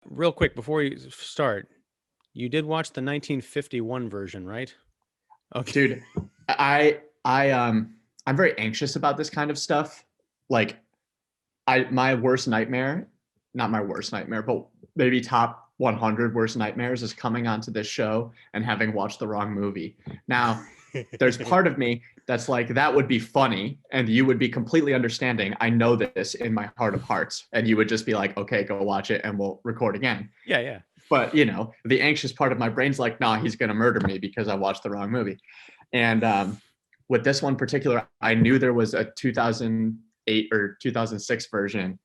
Real quick before we start, you did watch the 1951 version, right? Okay. Dude, I'm very anxious about this kind of stuff. Like my worst nightmare, not my worst nightmare, but maybe top 100 worst nightmares is coming onto this show and having watched the wrong movie. Now, there's part of me that's like, that would be funny and you would be completely understanding. I know this in my heart of hearts. And you would just be like, okay, go watch it and we'll record again. Yeah, yeah. But, the anxious part of my brain's like, nah, he's going to murder me because I watched the wrong movie. And with this one in particular, I knew there was a 2008 or 2006 version.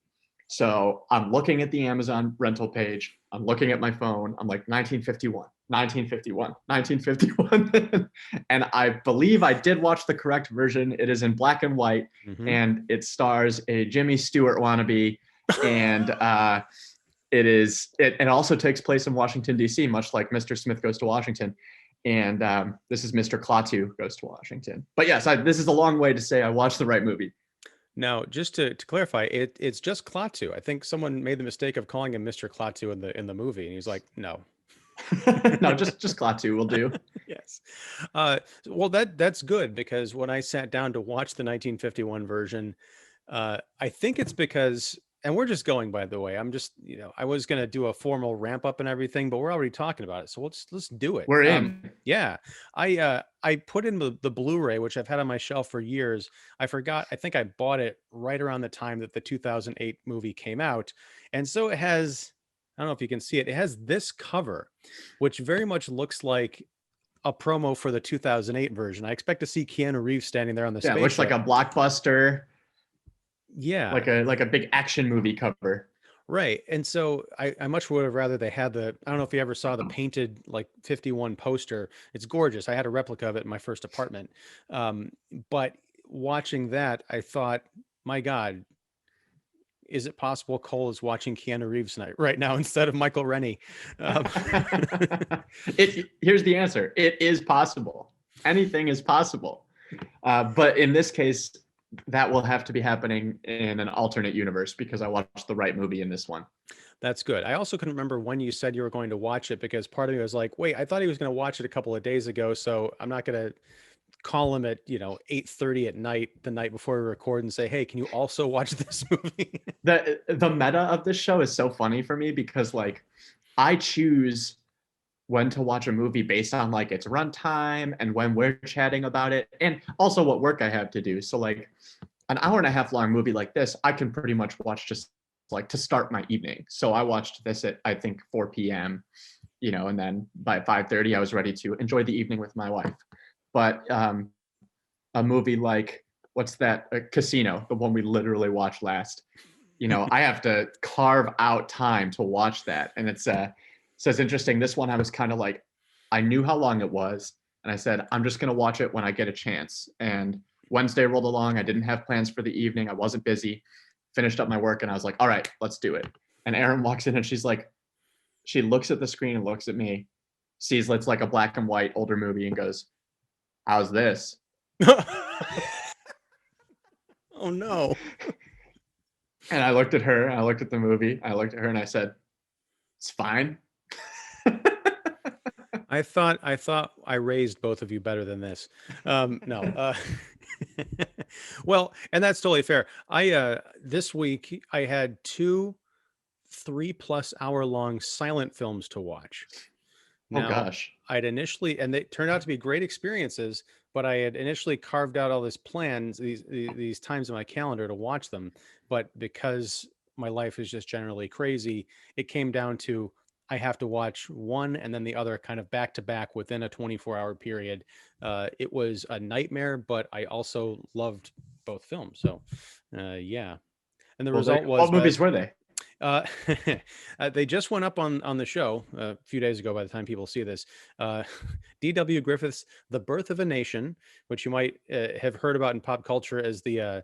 So I'm looking at the Amazon rental page. I'm looking at my phone. I'm like 1951, 1951, 1951. And I believe I did watch the correct version. It is in black and white, and it stars a Jimmy Stewart wannabe. And it also takes place in Washington, D.C., much like Mr. Smith Goes to Washington. And this is Mr. Klaatu Goes to Washington. But yes, this is a long way to say I watched the right movie. Now, just to clarify, it's just Klaatu. I think someone made the mistake of calling him Mr. Klaatu in the movie, and he's like, no. No, just Klaatu will do. Yes. Well, that's good, because when I sat down to watch the 1951 version, I think it's because, and we're just going, by the way, I'm just, I was going to do a formal ramp up and everything, but we're already talking about it. So let's do it. We're in. Yeah. I put in the Blu-ray, which I've had on my shelf for years. I forgot. I think I bought it right around the time that the 2008 movie came out. And so it has, I don't know if you can see it. It has this cover, which very much looks like a promo for the 2008 version. I expect to see Keanu Reeves standing there on the spaceship. It looks like a blockbuster. Yeah. Like a big action movie cover. Right. And so I much would have rather they had I don't know if you ever saw the painted like 51 poster. It's gorgeous. I had a replica of it in my first apartment. But watching that, I thought, my God, is it possible Cole is watching Keanu Reeves right now instead of Michael Rennie? Here's the answer. It is possible. Anything is possible. But in this case, that will have to be happening in an alternate universe because I watched the right movie in this one. That's good. I also couldn't remember when you said you were going to watch it, because part of me was like, wait, I thought he was going to watch it a couple of days ago, so I'm not going to call him at 8:30 at night the night before we record and say, hey, can you also watch this movie? The meta of this show is so funny for me because like I choose when to watch a movie based on like its runtime and when we're chatting about it, and also what work I have to do. So like an hour and a half long movie like this, I can pretty much watch just like to start my evening. So I watched this at I think 4 p.m. And then by 5:30 I was ready to enjoy the evening with my wife. But a movie like what's that? Casino, the one we literally watched last. I have to carve out time to watch that, and it's so it's interesting. This one I was kind of like, I knew how long it was, and I said I'm just gonna watch it when I get a chance. And Wednesday rolled along. I didn't have plans for the evening. I wasn't busy. Finished up my work, and I was like, all right, let's do it. And Erin walks in, and she's like, she looks at the screen and looks at me, sees it's like a black and white older movie, and goes, how's this? Oh no. And I looked at her, and I looked at the movie, I looked at her, and I said, it's fine. I thought I raised both of you better than this. No. Well, and that's totally fair. This week I had 2 3+ hour long silent films to watch. Now, oh gosh. I'd initially, and they turned out to be great experiences, but I had initially carved out all this plans, these times in my calendar to watch them. But because my life is just generally crazy, it came down to I have to watch one and then the other kind of back to back within a 24-hour period. It was a nightmare, but I also loved both films. So, yeah. And the result was, what movies were they? They just went up on the show a few days ago by the time people see this. D.W. Griffith's The Birth of a Nation, which you might have heard about in pop culture as the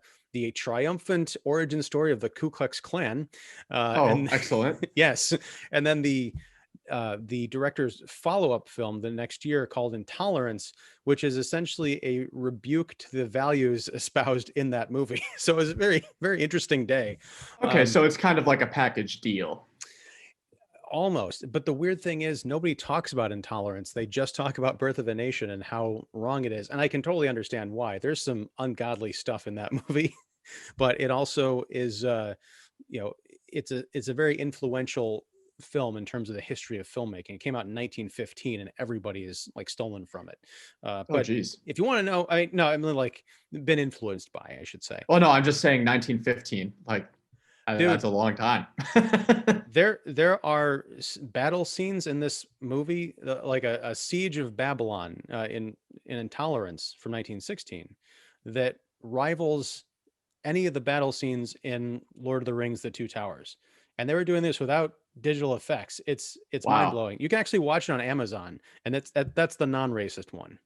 triumphant origin story of the Ku Klux Klan. Excellent. Yes. And then the director's follow-up film the next year called Intolerance, which is essentially a rebuke to the values espoused in that movie. So it was a very, very interesting day. Okay, so it's kind of like a package deal. Almost. But the weird thing is, nobody talks about intolerance. They just talk about Birth of a Nation and how wrong it is. And I can totally understand why. There's some ungodly stuff in that movie, but it also is, you know, it's a very influential film in terms of the history of filmmaking. It came out in 1915, and everybody is like stolen from it. Oh, But geez. if you want to know, no, I mean like been influenced by, I should say. Well, no, I'm just saying 1915. Like, Dude, that's a long time. there are battle scenes in this movie, like a siege of Babylon in Intolerance from 1916, that rivals any of the battle scenes in Lord of the Rings: The Two Towers. And they were doing this without digital effects. It's mind Wow. blowing. You can actually watch it on Amazon, and that's the non-racist one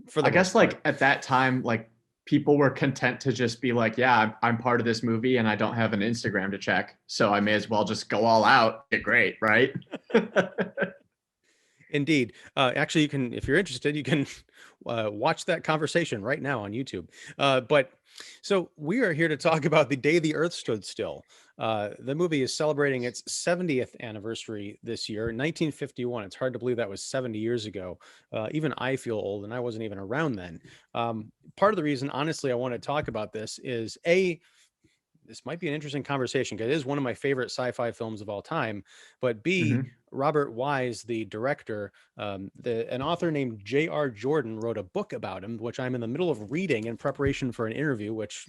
for the I guess most part. like at that time, like people were content to just be like, yeah, I'm part of this movie and I don't have an Instagram to check. So I may as well just go all out. Get great, right? Indeed. Actually, you can, if you're interested, you can watch that conversation right now on YouTube. But so we are here to talk about The Day the Earth Stood Still. The movie is celebrating its 70th anniversary this year, 1951. It's hard to believe that was 70 years ago. Even I feel old, and I wasn't even around then. Part of the reason, honestly, I want to talk about this is this might be an interesting conversation because it is one of my favorite sci-fi films of all time. But B, Mhm. Robert Wise, the director, an author named J.R. Jordan wrote a book about him, which I'm in the middle of reading in preparation for an interview, which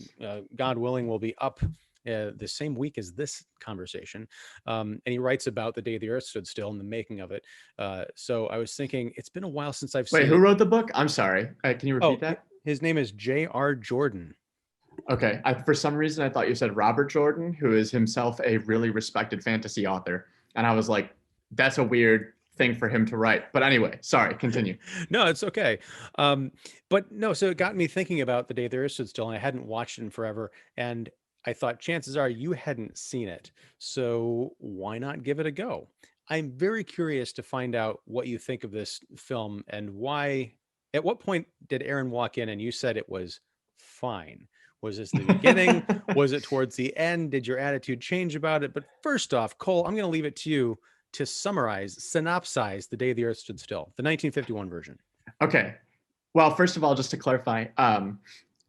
God willing will be up the same week as this conversation. And he writes about the day the earth stood still and the making of it. So I was thinking, it's been a while since I've Wait, seen who it. wrote the book? I'm sorry. Can you repeat Oh, that? his name is J.R. Jordan. Okay. For some reason, I thought you said Robert Jordan, who is himself a really respected fantasy author. And I was like, that's a weird thing for him to write. But anyway, sorry, continue. No, it's okay. But no, so it got me thinking about the day the earth stood still, and I hadn't watched it in forever. And I thought chances are you hadn't seen it. So why not give it a go? I'm very curious to find out what you think of this film and why. At what point did Erin walk in and you said it was fine? Was this the beginning? Was it towards the end? Did your attitude change about it? But first off, Cole, I'm going to leave it to you to summarize, synopsize The Day the Earth Stood Still, the 1951 version. Okay. Well, first of all, just to clarify,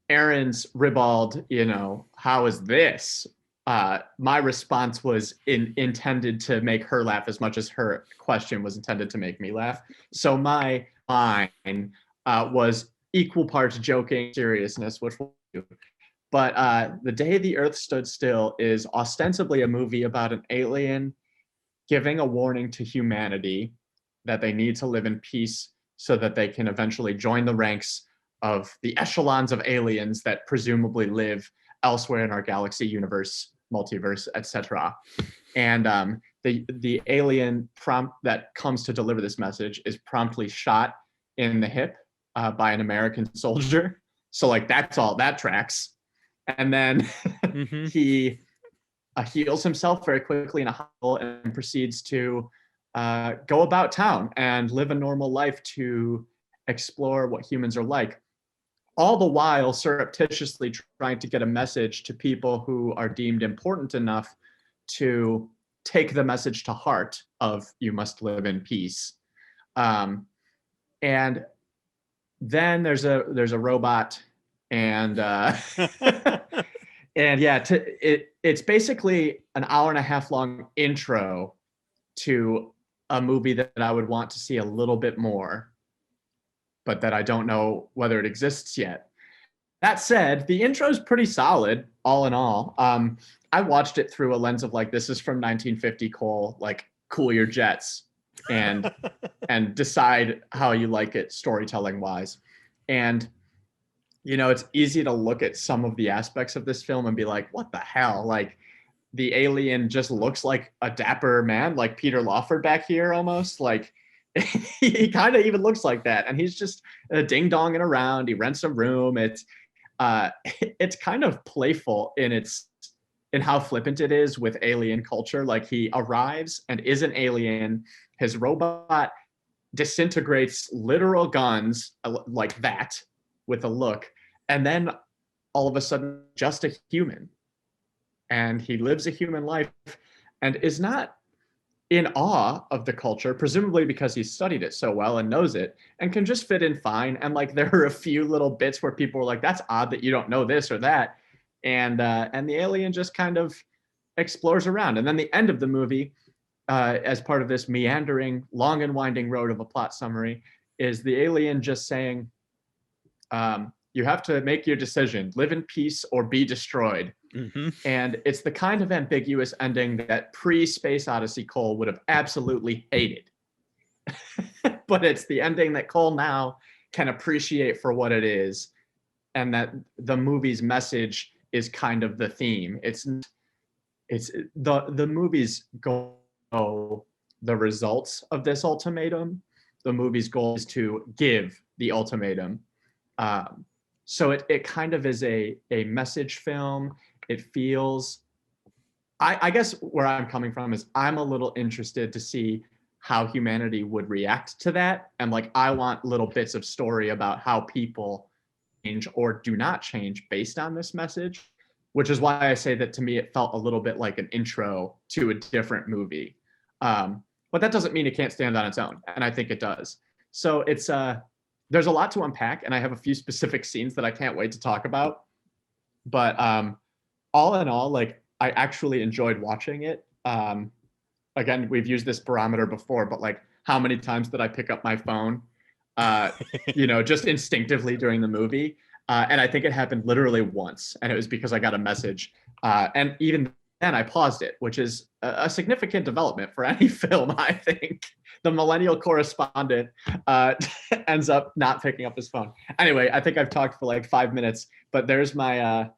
Erin's ribald, how is this? My response was intended to make her laugh as much as her question was intended to make me laugh. So my line was equal parts joking, seriousness, which we'll do. But The Day the Earth Stood Still is ostensibly a movie about an alien giving a warning to humanity that they need to live in peace so that they can eventually join the ranks of the echelons of aliens that presumably live elsewhere in our galaxy, universe, multiverse, etc. And the alien prompt that comes to deliver this message is promptly shot in the hip by an American soldier. So like that's all that tracks. And then Mm-hmm. he heals himself very quickly in a hospital and proceeds to go about town and live a normal life to explore what humans are like, all the while surreptitiously trying to get a message to people who are deemed important enough to take the message to heart of you must live in peace. And then there's a robot and and yeah, it's basically an hour and a half long intro to a movie that I would want to see a little bit more, but that I don't know whether it exists yet. That said, the intro is pretty solid, all in all. I watched it through a lens of like, this is from 1950, Cole, like cool your jets and decide how you like it storytelling wise. And it's easy to look at some of the aspects of this film and be like, what the hell? Like the alien just looks like a dapper man, like Peter Lawford back here almost. Like he kind of even looks like that. And he's just ding-donging around. He rents a room. It's kind of playful in how flippant it is with alien culture. Like he arrives and is an alien. His robot disintegrates literal guns like that with a look, and then all of a sudden just a human, and he lives a human life and is not in awe of the culture, presumably because he's studied it so well and knows it, and can just fit in fine. And like there are a few little bits where people are like, "That's odd that you don't know this or that," and the alien just kind of explores around. And then the end of the movie, as part of this meandering, long and winding road of a plot summary, is the alien just saying, "You have to make your decision: live in peace or be destroyed." Mm-hmm. And it's the kind of ambiguous ending that pre-Space Odyssey Cole would have absolutely hated. But it's the ending that Cole now can appreciate for what it is, and that the movie's message is kind of the theme. It's the movies go the results of this ultimatum. The movie's goal is to give the ultimatum. So it kind of is a message film. It feels, I guess where I'm coming from is I'm a little interested to see how humanity would react to that. And like, I want little bits of story about how people change or do not change based on this message, which is why I say that to me, it felt a little bit like an intro to a different movie. But that doesn't mean it can't stand on its own. And I think it does. So it's, there's a lot to unpack, and I have a few specific scenes that I can't wait to talk about. But all in all, like, I actually enjoyed watching it. Again, we've used this barometer before, but like, how many times did I pick up my phone, just instinctively during the movie? And I think it happened literally once, and it was because I got a message. And even then, I paused it, which is a significant development for any film, I think. The millennial correspondent ends up not picking up his phone. Anyway, I think I've talked for like 5 minutes, but there's my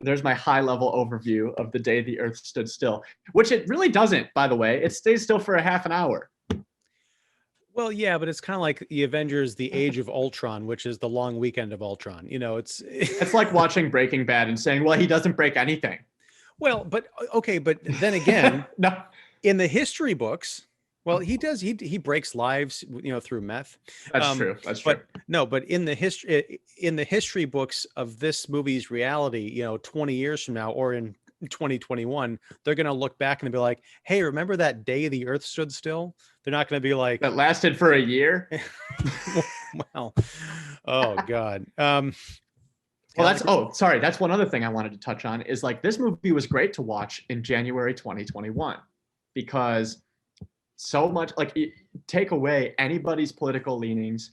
high level overview of the day the Earth stood still, which it really doesn't, by the way. It stays still for a half an hour. Well, yeah, but it's kind of like the Avengers: The Age of Ultron, which is the long weekend of Ultron. It's like watching Breaking Bad and saying, well, he doesn't break anything. Well, but okay, but then again, No, in the history books, well, he does. He breaks lives, through meth. that's true. That's true. But no, but in the history books of this movie's reality, 20 years from now, or in 2021, they're going to look back and be like, "Hey, remember that day the Earth stood still?" They're not going to be like, that lasted for a year. "Well, oh God." Well, sorry. That's one other thing I wanted to touch on is like this movie was great to watch in January 2021 because so much like take away anybody's political leanings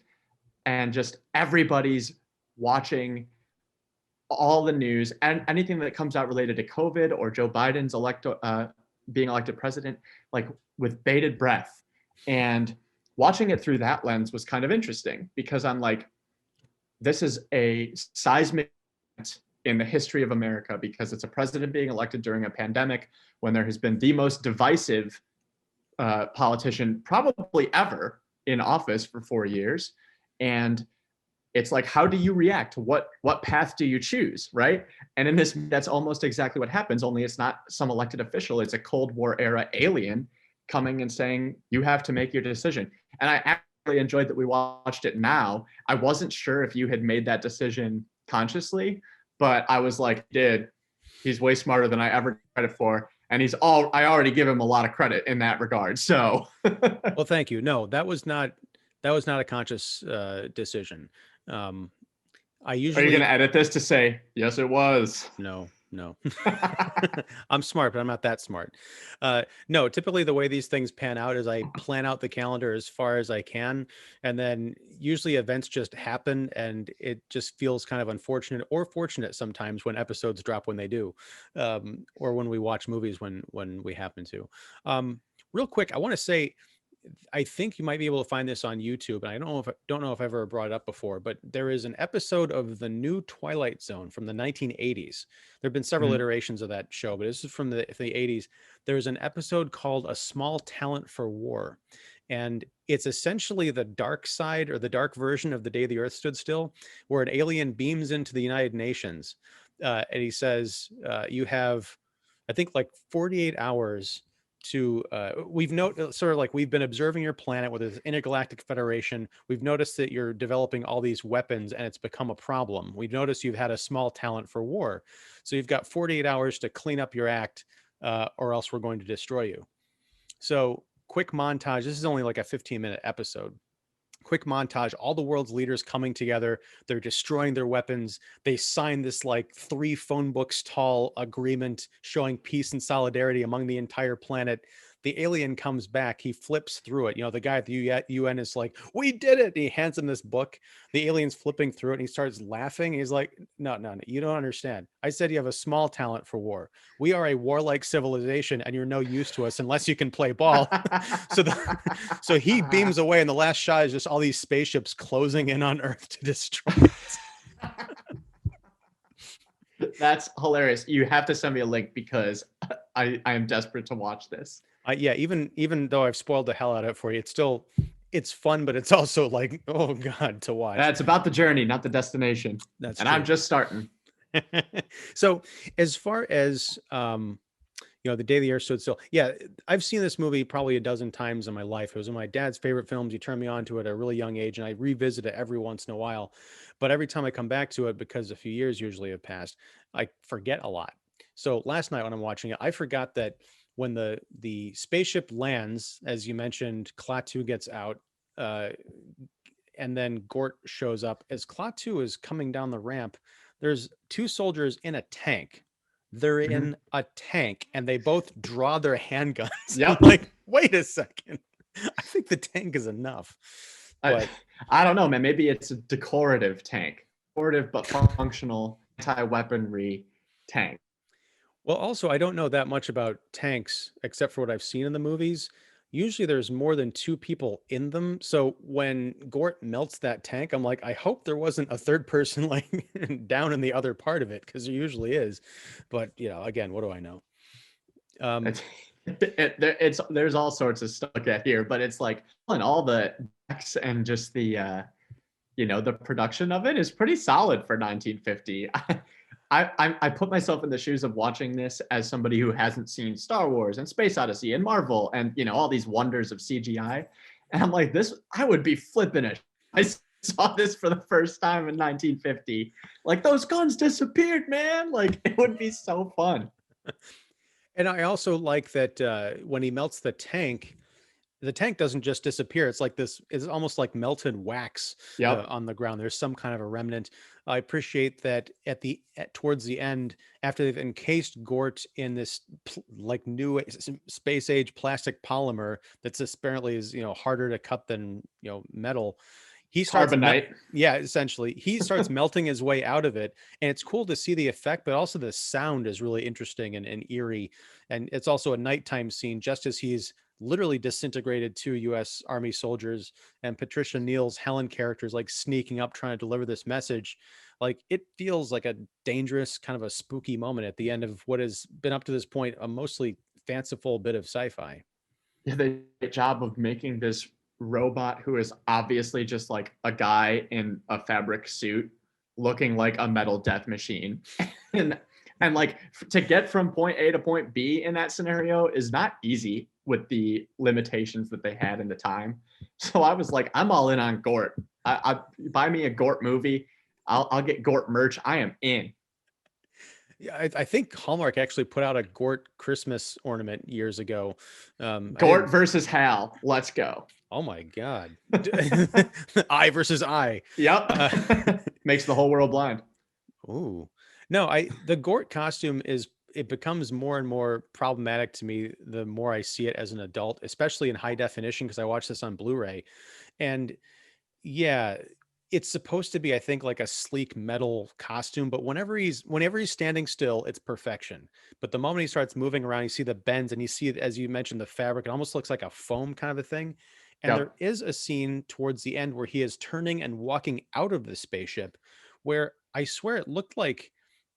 and just everybody's watching all the news and anything that comes out related to COVID or Joe Biden's being elected president, like with bated breath. And watching it through that lens was kind of interesting because I'm like, this is a seismic event in the history of America because it's a president being elected during a pandemic when there has been the most divisive politician probably ever in office for 4 years. And it's like, how do you react? What path do you choose, right? And in this, that's almost exactly what happens, only it's not some elected official. It's a Cold War era alien coming and saying, you have to make your decision. And I actually enjoyed that we watched it now. I wasn't sure if you had made that decision consciously, but I was like, he's way smarter than I ever credit for. And I already give him a lot of credit in that regard. So, well, thank you. No, that was not a conscious decision. I usually. Are you going to edit this to say, yes, it was? No. I'm smart, but I'm not that smart. No, typically the way these things pan out is I plan out the calendar as far as I can. And then usually events just happen and it just feels kind of unfortunate or fortunate sometimes when episodes drop when they do, or when we watch movies when we happen to. Real quick, I want to say, I think you might be able to find this on YouTube, and I don't know if I've ever brought it up before, but there is an episode of the new Twilight Zone from the 1980s. There have been several iterations of that show, but this is from the 80s. There's an episode called "A Small Talent for War," and it's essentially the dark side or the dark version of The Day the Earth Stood Still, where an alien beams into the United Nations, and he says, "You have, I think, like 48 hours." To we've been observing your planet with this intergalactic federation. We've noticed that you're developing all these weapons and it's become a problem. We've noticed you've had a small talent for war, so you've got 48 hours to clean up your act, or else we're going to destroy you. So quick montage. This is only like a 15-minute episode. Quick montage, all the world's leaders coming together. They're destroying their weapons. They sign this like 3 phone books tall agreement showing peace and solidarity among the entire planet. The alien comes back. He flips through it. The guy at the UN is like, "We did it." And he hands him this book. The alien's flipping through it and he starts laughing. He's like, no, no, no, you don't understand. I said you have a small talent for war. We are a warlike civilization and you're no use to us unless you can play ball. so so he beams away, and the last shot is just all these spaceships closing in on Earth to destroy it. That's hilarious. You have to send me a link because I am desperate to watch this. Yeah, even though I've spoiled the hell out of it for you, it's fun, but it's also like, oh God, to watch. It's about the journey, not the destination. That's and true. I'm just starting. So as far as The Day the Earth Stood Still, yeah, I've seen this movie probably a dozen times in my life. It was one of my dad's favorite films. He turned me on to it at a really young age, and I revisit it every once in a while. But every time I come back to it, because a few years usually have passed, I forget a lot. So last night when I'm watching it, I forgot that when the spaceship lands, as you mentioned, Klaatu gets out, and then Gort shows up. As Klaatu is coming down the ramp, there's 2 soldiers in a tank. They're in a tank, and they both draw their handguns. Yep. I'm like, wait a second. I think the tank is enough. But I don't know, man. Maybe it's a decorative tank. Decorative but functional anti-weaponry tank. Well, also, I don't know that much about tanks except for what I've seen in the movies. Usually there's more than 2 people in them. So when Gort melts that tank, I'm like, I hope there wasn't a third person like down in the other part of it, because there usually is. But, again, what do I know? There's all sorts of stuff at here, but it's like, and all the decks and just the the production of it is pretty solid for 1950. I put myself in the shoes of watching this as somebody who hasn't seen Star Wars and Space Odyssey and Marvel and all these wonders of CGI, and I'm like, this, I would be flipping it. I saw this for the first time in 1950. Like, those guns disappeared, man. Like, it would be so fun. And I also like that when he melts the tank doesn't just disappear. It's like this, it's almost like melted wax on the ground. There's some kind of a remnant. I appreciate that towards the end, after they've encased Gort in this like new space age plastic polymer that's apparently is, harder to cut than, metal. He starts carbonite. Essentially. He starts melting his way out of it. And it's cool to see the effect, but also the sound is really interesting and eerie. And it's also a nighttime scene, just as he's literally disintegrated 2 U.S. Army soldiers, and Patricia Neal's Helen characters like sneaking up trying to deliver this message. Like, it feels like a dangerous, kind of a spooky moment at the end of what has been up to this point a mostly fanciful bit of sci-fi. Yeah, they did a job of making this robot who is obviously just like a guy in a fabric suit looking like a metal death machine. and like, to get from point A to point B in that scenario is not easy with the limitations that they had in the time. So I was like, I'm all in on Gort. I buy me a Gort movie. I'll get Gort merch. I am in. Yeah, I think Hallmark actually put out a Gort Christmas ornament years ago. Gort versus Hal. Let's go. Oh my God. I versus I. Yep. Makes the whole world blind. Ooh. No, the Gort costume it becomes more and more problematic to me the more I see it as an adult, especially in high definition, because I watched this on Blu-ray. And yeah, it's supposed to be, I think, like a sleek metal costume, but whenever he's standing still, it's perfection. But the moment he starts moving around, you see the bends, and you see, as you mentioned, the fabric. It almost looks like a foam kind of a thing. And there is a scene towards the end where he is turning and walking out of the spaceship, where I swear it looked like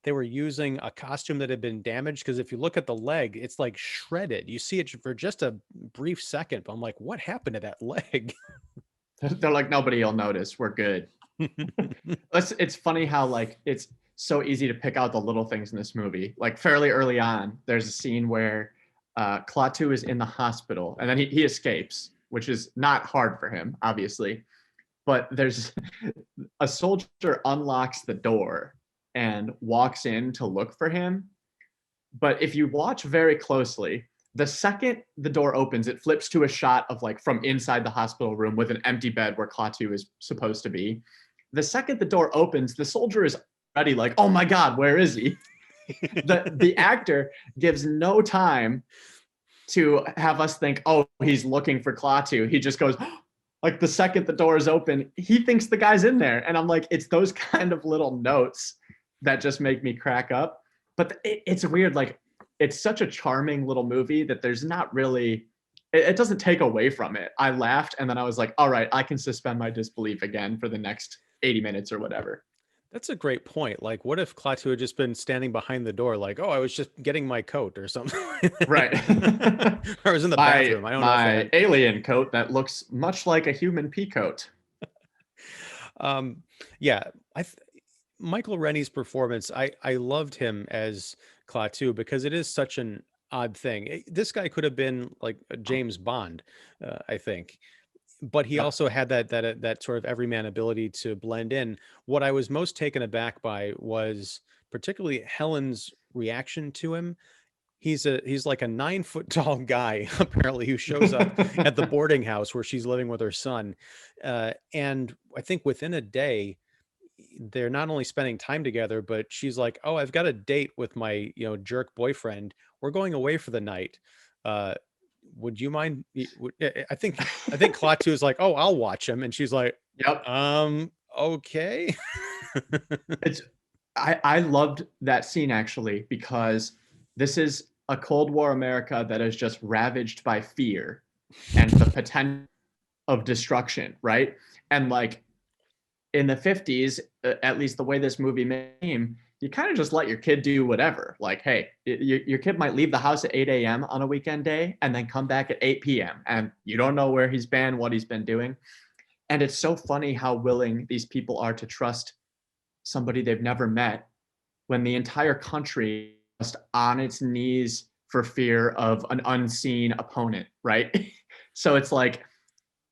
they were using a costume that had been damaged, because if you look at the leg, it's like shredded. You see it for just a brief second, but I'm like, what happened to that leg? They're like, nobody will notice. We're good. It's funny how like it's so easy to pick out the little things in this movie. Like, fairly early on, there's a scene where Klaatu is in the hospital, and then he escapes, which is not hard for him, obviously. But there's a soldier unlocks the door and walks in to look for him. But if you watch very closely, The second the door opens, it flips to a shot of like from inside the hospital room with an empty bed where Klaatu is supposed to be. The second the door opens, the soldier is already like, oh my God, where is he? The actor gives no time to have us think, oh, he's looking for Klaatu. He just goes, like the second the door is open, he thinks the guy's in there. And I'm like, it's those kind of little notes that just make me crack up. But it's weird. Like, it's such a charming little movie that there's not really, it doesn't take away from it. I laughed and then I was like, all right, I can suspend my disbelief again for the next 80 minutes or whatever. That's a great point. Like, what if Klaatu had just been standing behind the door, like, "Oh, I was just getting my coat or something," Right. or I was in the my bathroom. I don't know if they my had. alien coat that looks much like a human pea coat. Um, yeah, Michael Rennie's performance. I loved him as Klaatu because it is such an odd thing. This guy could have been like a James Bond, I think, but he Yep. also had that sort of everyman ability to blend in. What I was most taken aback by was particularly Helen's reaction to him. He's like a 9 foot tall guy apparently who shows up at the boarding house where she's living with her son, and I think within a day they're not only spending time together, but she's like, "Oh, I've got a date with my jerk boyfriend. We're going away for the night. Uh, would you mind?" I think Klaatu is like, "Oh, I'll watch him," and she's like, Yep. Okay." It's I loved that scene actually because this is a Cold War America that is just ravaged by fear and the potential of destruction, right? And like in the 50s, at least the way this movie came, you kind of just let your kid do whatever. Like, hey, your kid might leave the house at 8 a.m. on a weekend day and then come back at 8 p.m. and you don't know where he's been, what he's been doing. And it's so funny how willing these people are to trust somebody they've never met when the entire country is just on its knees for fear of an unseen opponent, right? So it's like,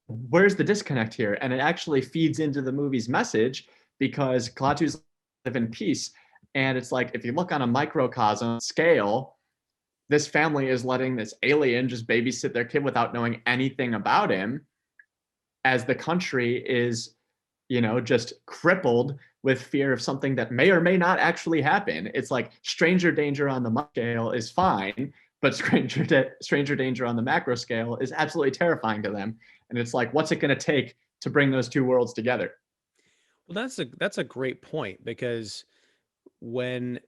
where's the disconnect here? And it actually feeds into the movie's message because Klaatu's live in peace. And it's like, if you look on a microcosm scale, this family is letting this alien just babysit their kid without knowing anything about him, as the country is, just crippled with fear of something that may or may not actually happen. It's like stranger danger on the scale is fine, but stranger danger on the macro scale is absolutely terrifying to them. And it's like, what's it going to take to bring those two worlds together? Well, that's a great point because when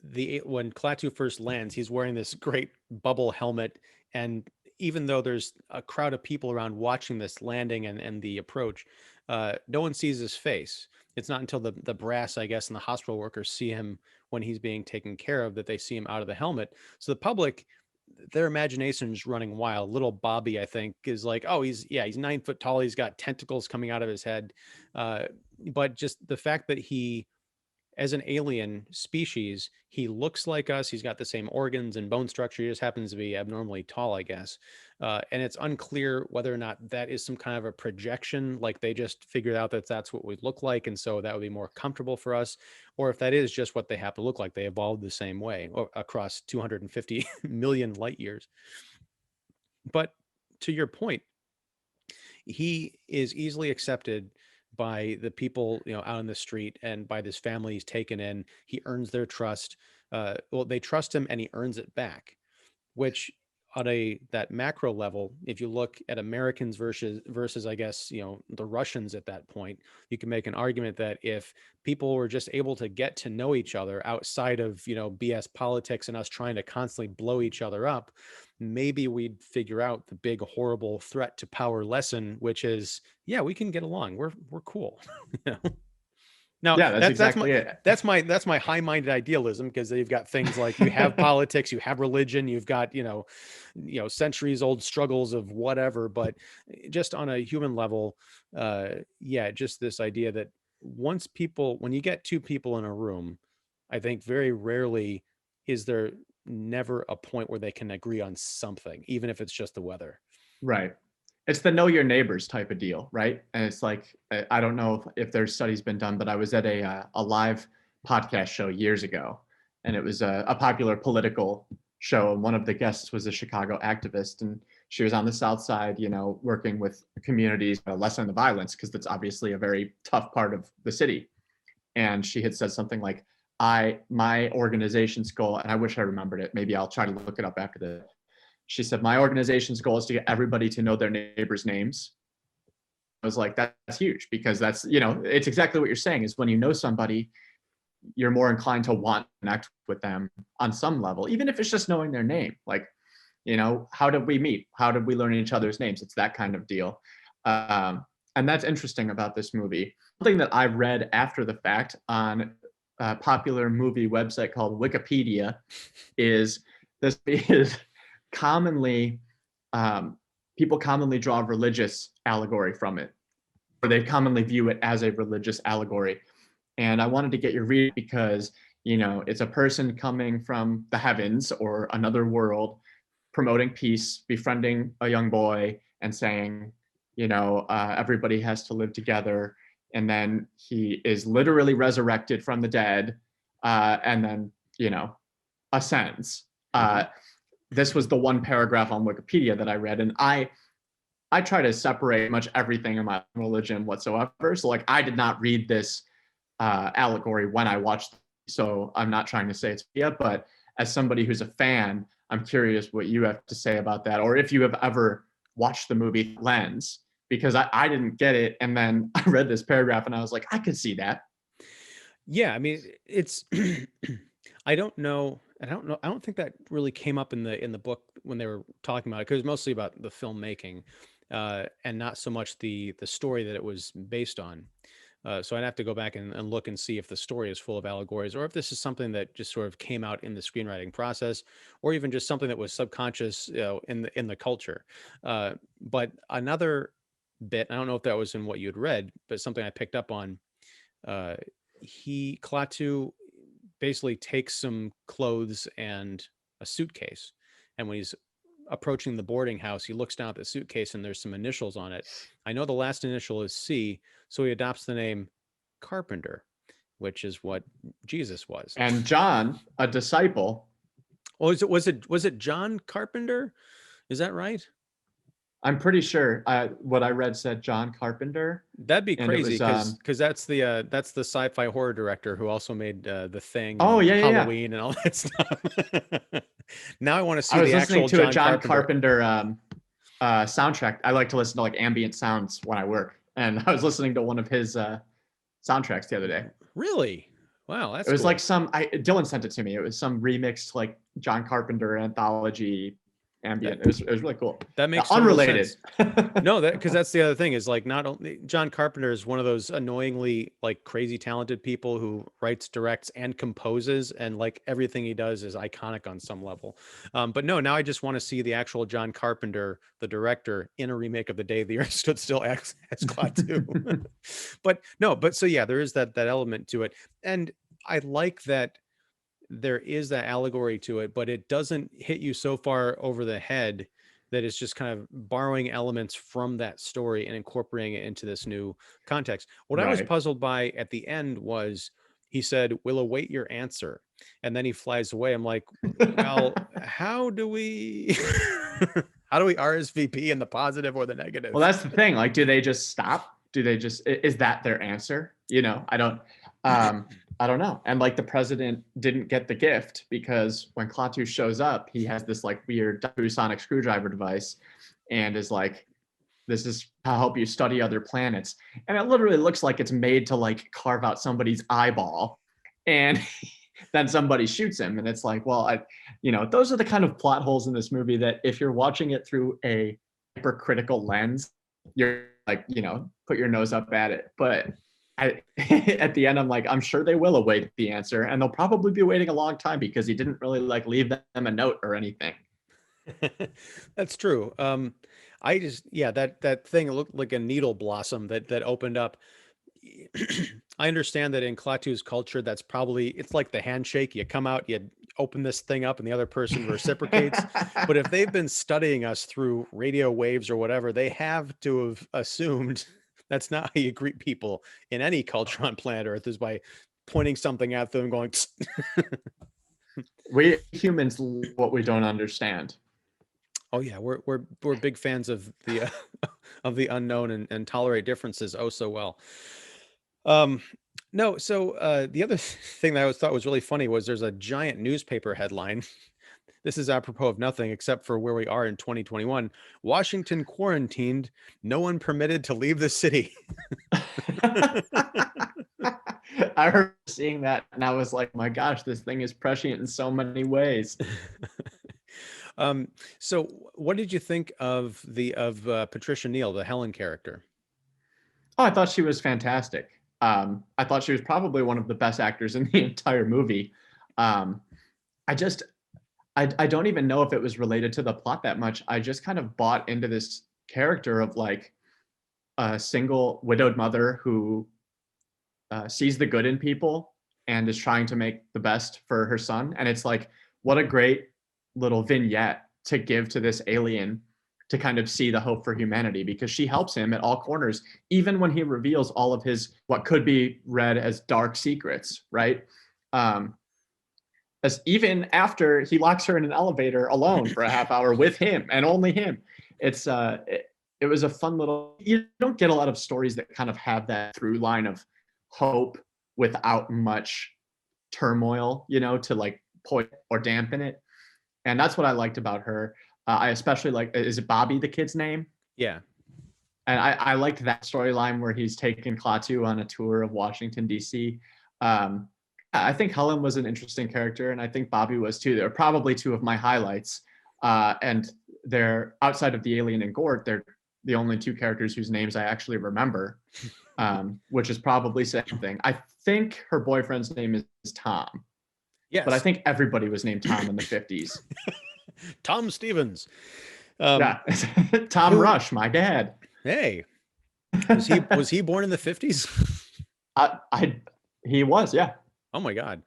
when Klaatu first lands, he's wearing this great bubble helmet, and even though there's a crowd of people around watching this landing and the approach, no one sees his face. It's not until the brass, I guess, and the hospital workers see him when he's being taken care of that they see him out of the helmet. So the public, their imagination's running wild. Little Bobby, I think, is like, oh, he's 9 foot tall. He's got tentacles coming out of his head. Uh, but just the fact that he, as an alien species, he looks like us. He's got the same organs and bone structure. He just happens to be abnormally tall, I guess. And it's unclear whether or not that is some kind of a projection, like they just figured out that that's what we look like, and so that would be more comfortable for us, or if that is just what they have to look like. They evolved the same way across 250 million light years. But to your point, he is easily accepted by the people out in the street and by this family he's taken in. He earns their trust. Well, they trust him and he earns it back, which on that macro level, if you look at Americans versus I guess the Russians at that point, you can make an argument that if people were just able to get to know each other outside of BS politics and us trying to constantly blow each other up, maybe we'd figure out the big horrible threat to power lesson, which is, yeah, we can get along. We're cool. you know? Now Yeah, that's that's exactly it. that's my high-minded idealism, because you've got things like you have politics, you have religion, you've got centuries old struggles of whatever. But just on a human level, yeah, just this idea that when you get two people in a room, I think very rarely is there never a point where they can agree on something, even if it's just the weather. Right. It's the know your neighbors type of deal, right? And it's like, I don't know if there's studies been done, but I was at a live podcast show years ago, and it was a popular political show, and one of the guests was a Chicago activist, and she was on the South Side, you know, working with communities to lessen the violence, because that's obviously a very tough part of the city. And she had said something like, my organization's goal, and I wish I remembered it, maybe I'll try to look it up after the. She said, my organization's goal is to get everybody to know their neighbors' names. I was like, that's huge, because that's, you know, it's exactly what you're saying, is when you know somebody, you're more inclined to want to connect with them on some level, even if it's just knowing their name. Like, you know, how did we meet? How did we learn each other's names? It's that kind of deal. And that's interesting about this movie. Something that I read after the fact on a popular movie website called Wikipedia is this is commonly, people commonly draw a religious allegory from it, or they commonly view it as a religious allegory. And I wanted to get your read because, you know, it's a person coming from the heavens or another world, promoting peace, befriending a young boy and saying, you know, everybody has to live together. And then he is literally resurrected from the dead, and then, you know, ascends. This was the one paragraph on Wikipedia that I read, and I try to separate much everything in my religion whatsoever. So like, I did not read this allegory when I watched, so I'm not trying to say it's yet, but as somebody who's a fan, I'm curious what you have to say about that, or if you have ever watched the movie Lens, because I didn't get it, and then I read this paragraph and I was like, I could see that. Yeah, I mean, it's I don't know. I don't know. I don't think that really came up in the book when they were talking about it, because it was mostly about the filmmaking, and not so much the story that it was based on. So I'd have to go back and look and see if the story is full of allegories, or if this is something that just sort of came out in the screenwriting process, or even just something that was subconscious, you know, in the culture. But another bit, I don't know if that was in what you'd read, but something I picked up on. Uh, Klaatu basically takes some clothes and a suitcase, and when he's approaching the boarding house, he looks down at the suitcase and there's some initials on it. I know the last initial is C, so he adopts the name Carpenter, which is what Jesus was. And John, a disciple. Oh, was it John Carpenter? Is that right? I'm pretty sure what I read said John Carpenter, That'd be and it crazy, was because that's the sci-fi horror director who also made The Thing oh and yeah, yeah, yeah. Halloween and all that stuff. Now I want to see I was the listening actual to a John John Carpenter. Carpenter soundtrack. I like to listen to like ambient sounds when I work, and I was listening to one of his soundtracks the other day. Really? Wow, It that's was like cool. some Dylan sent it to me. It was some remixed like John Carpenter anthology That ambient. It was really cool. that makes total Unrelated. sense. No, that because that's the other thing is like not only John Carpenter is one of those annoyingly like crazy talented people who writes, directs, and composes, and like everything he does is iconic on some level. But no, now I just want to see the actual John Carpenter, the director, in a remake of The Day the Earth Stood Still as Klaatu. But no, but so yeah, there is that element to it, and I like that there is that allegory to it, but it doesn't hit you so far over the head that it's just kind of borrowing elements from that story and incorporating it into this new context. What I was Right. puzzled by at the end was he said, "We'll await your answer." And then he flies away. I'm like, well, how do we how do we RSVP in the positive or the Well, negative? that's the thing. Like, do they just stop? Do they just is that their answer? You know, I don't know. And like the president didn't get the gift because when Klaatu shows up, he has this like weird sonic screwdriver device and is like, this is to help you study other planets. And it literally looks like it's made to like carve out somebody's eyeball. And then somebody shoots him. And it's like, well, those are the kind of plot holes in this movie that if you're watching it through a hypercritical lens, you're like, put your nose up at it. But at the end, I'm like, I'm sure they will await the answer, and they'll probably be waiting a long time because he didn't really like leave them a note or anything. That's true. I just that thing looked like a needle blossom that opened up. I understand that in Klaatu's culture, that's probably it's like the handshake. You come out, you open this thing up, and the other person reciprocates. But if they've been studying us through radio waves or whatever, they have to have assumed that's not how you greet people in any culture on planet Earth is by pointing something at them and going. We humans what we don't understand. Oh yeah, we're big fans of the of the unknown and tolerate differences oh so well. Um, no, so the other thing that I always thought was really funny was there's a giant newspaper headline. This is apropos of nothing except for where we are in 2021. Washington quarantined, no one permitted to leave the city. I remember seeing that and I was like, my gosh, this thing is prescient in so many ways. um, so what did you think of the Patricia Neal, the Helen character? Oh, I thought she was fantastic. I thought she was probably one of the best actors in the entire movie. Um, I just, I don't even know if it was related to the plot that much. I just kind of bought into this character of like a single widowed mother who sees the good in people and is trying to make the best for her son. And it's like, what a great little vignette to give to this alien to kind of see the hope for humanity, because she helps him at all corners, even when he reveals all of his what could be read as dark secrets, right? Um, as even after he locks her in an elevator alone for a half hour with him and only him. It was a fun little, you don't get a lot of stories that kind of have that through line of hope without much turmoil, you know, to like point or dampen it. And that's what I liked about her. I especially like, is it Bobby the kid's name? Yeah. And I liked that storyline where he's taking Klaatu on a tour of Washington, D.C. I think Helen was an interesting character, and I think Bobby was too. They're probably two of my highlights. And they're outside of the alien and Gort, they're the only two characters whose names I actually remember, which is probably something. I think her boyfriend's name is Tom. Yes. But I think everybody was named Tom in the 50s. Tom Stevens. Yeah. Tom Rush, my dad. Hey. Was he born in the 50s? He was, yeah. Oh my God.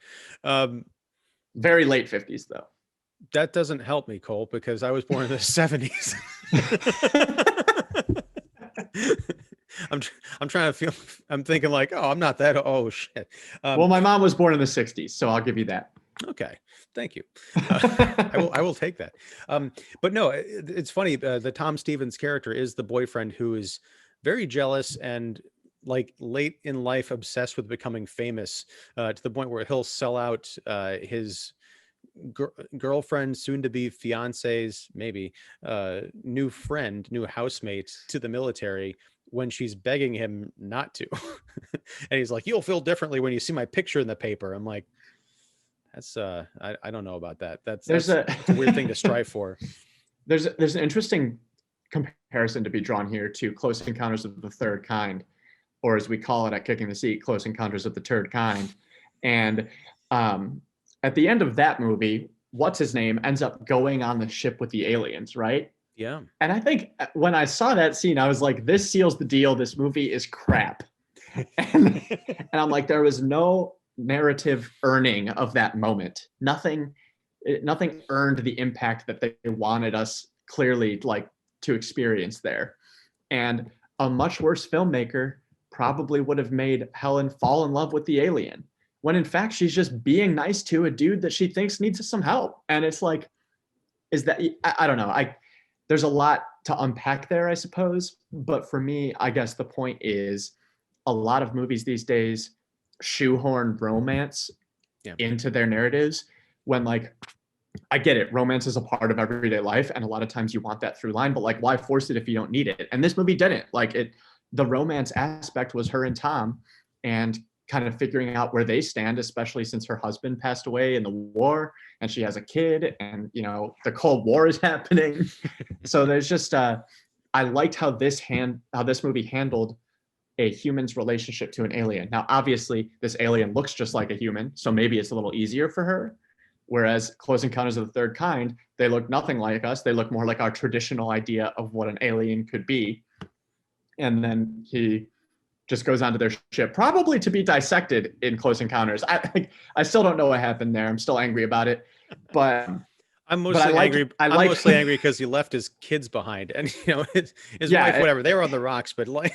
Very late 50s though. That doesn't help me, Cole, because I was born in the 70s. I'm trying to feel, I'm thinking like, oh, I'm not that, oh shit. Well, my mom was born in the 60s, so I'll give you that. Okay, thank you. I will take that. But no, it's funny. The Tom Stevens character is the boyfriend who is very jealous and like late in life obsessed with becoming famous, to the point where he'll sell out his girlfriend, soon to be fiance's, maybe new friend, new housemate to the military when she's begging him not to. And he's like, you'll feel differently when you see my picture in the paper. I'm like, that's I don't know about that. That's a weird thing to strive for. There's an interesting comparison to be drawn here to Close Encounters of the Third Kind, or as we call it at Kicking the Seat, Close Encounters of the Turd Kind. And at the end of that movie, what's his name ends up going on the ship with the aliens, right? Yeah. And I think when I saw that scene, I was like, this seals the deal. This movie is crap. And I'm like, there was no narrative earning of that moment. Nothing earned the impact that they wanted us clearly like to experience there. And a much worse filmmaker probably would have made Helen fall in love with the alien, when in fact she's just being nice to a dude that she thinks needs some help. And it's like, is that, I don't know. There's a lot to unpack there, I suppose. But for me, I guess the point is a lot of movies these days shoehorn romance into their narratives, when like, I get it, romance is a part of everyday life, and a lot of times you want that through line, but like, why force it if you don't need it? And this movie didn't. Like, the romance aspect was her and Tom, and kind of figuring out where they stand, especially since her husband passed away in the war and she has a kid, and you know, the Cold War is happening. So there's just I liked how this movie handled a human's relationship to an alien. Now, obviously, this alien looks just like a human, so maybe it's a little easier for her. Whereas Close Encounters of the Third Kind, they look nothing like us. They look more like our traditional idea of what an alien could be. And then he just goes onto their ship, probably to be dissected in Close Encounters. I still don't know what happened there. I'm still angry about it. But I'm mostly angry. I'm mostly angry because he left his kids behind, and you know, his wife, whatever. They were on the rocks, but like,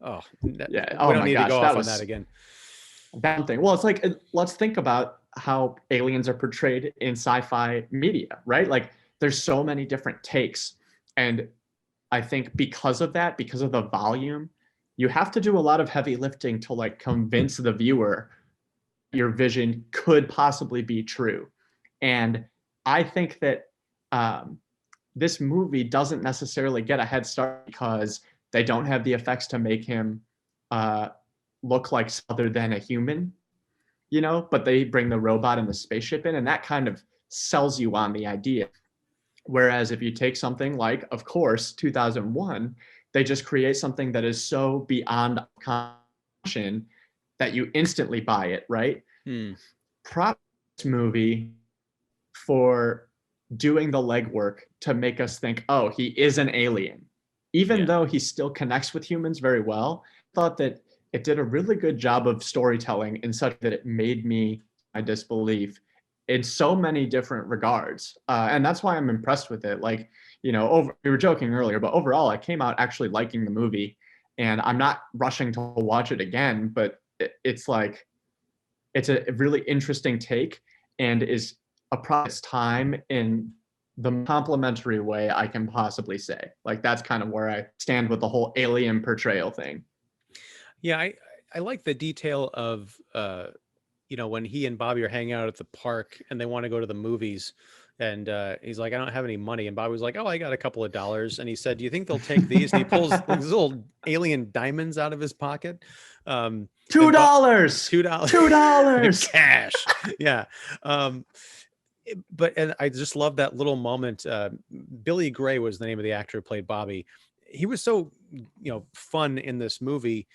yeah. We don't need to go off on that again. That thing. Well, it's like, let's think about how aliens are portrayed in sci-fi media, right? Like there's so many different takes. And I think because of that, because of the volume, you have to do a lot of heavy lifting to like convince the viewer your vision could possibly be true. And I think that um, this movie doesn't necessarily get a head start because they don't have the effects to make him uh, look like other than a human, you know, but they bring the robot and the spaceship in, and that kind of sells you on the idea. Whereas if you take something like, of course, 2001, they just create something that is so beyond comprehension that you instantly buy it, right? Hmm. Prop movie for doing the legwork to make us think, oh, he is an alien. Even Yeah. though he still connects with humans very well, I thought that it did a really good job of storytelling in such that it made me my disbelief in so many different regards. And that's why I'm impressed with it. Like, you know, we were joking earlier, but overall, I came out actually liking the movie, and I'm not rushing to watch it again, but it's like, it's a really interesting take and is a product time in the complimentary way I can possibly say. Like that's kind of where I stand with the whole alien portrayal thing. Yeah, I like the detail of you know, when he and Bobby are hanging out at the park and they want to go to the movies, and he's like, I don't have any money, and Bobby was like, oh, I got a couple of dollars, and he said, do you think they'll take these? And he pulls like these little alien diamonds out of his pocket. Two And dollars, $2 $2. cash. Yeah. Um, but and I just love that little moment. Billy Gray was the name of the actor who played Bobby. He was so, you know, fun in this movie,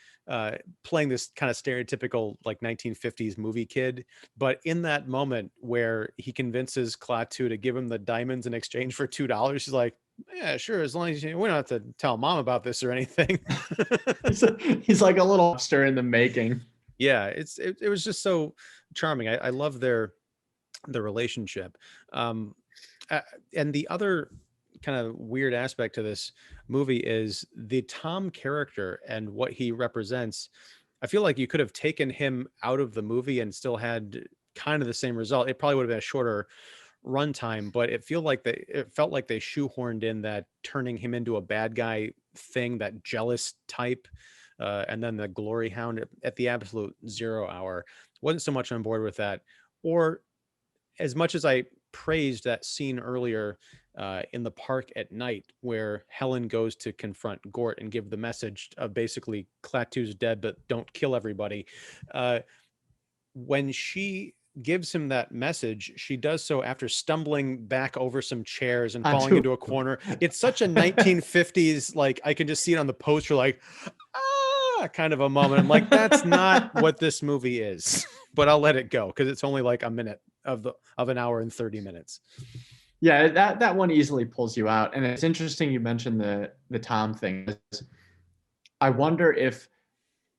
playing this kind of stereotypical like 1950s movie kid. But in that moment where he convinces Klaatu to give him the diamonds in exchange for $2, he's like, yeah, sure, as long as we don't have to tell mom about this or anything. He's like a little lobster in the making. Yeah, it was just so charming. I love the relationship. Um, uh, and the other kind of weird aspect to this movie is the Tom character and what he represents. I feel like you could have taken him out of the movie and still had kind of the same result. It probably would have been a shorter runtime, but it felt like they shoehorned in that turning him into a bad guy thing, that jealous type, and then the glory hound at the absolute 0 hour. Wasn't so much on board with that. Or as much as I praised that scene earlier in the park at night where Helen goes to confront Gort and give the message of basically Klaatu's dead, but don't kill everybody. Uh, when she gives him that message, she does so after stumbling back over some chairs and falling into a corner. It's such a 1950s, like I can just see it on the poster, like, ah, kind of a moment. I'm like, that's not what this movie is, but I'll let it go because it's only like a minute of an hour and 30 minutes. Yeah, that one easily pulls you out. And it's interesting you mentioned the Tom thing. I wonder if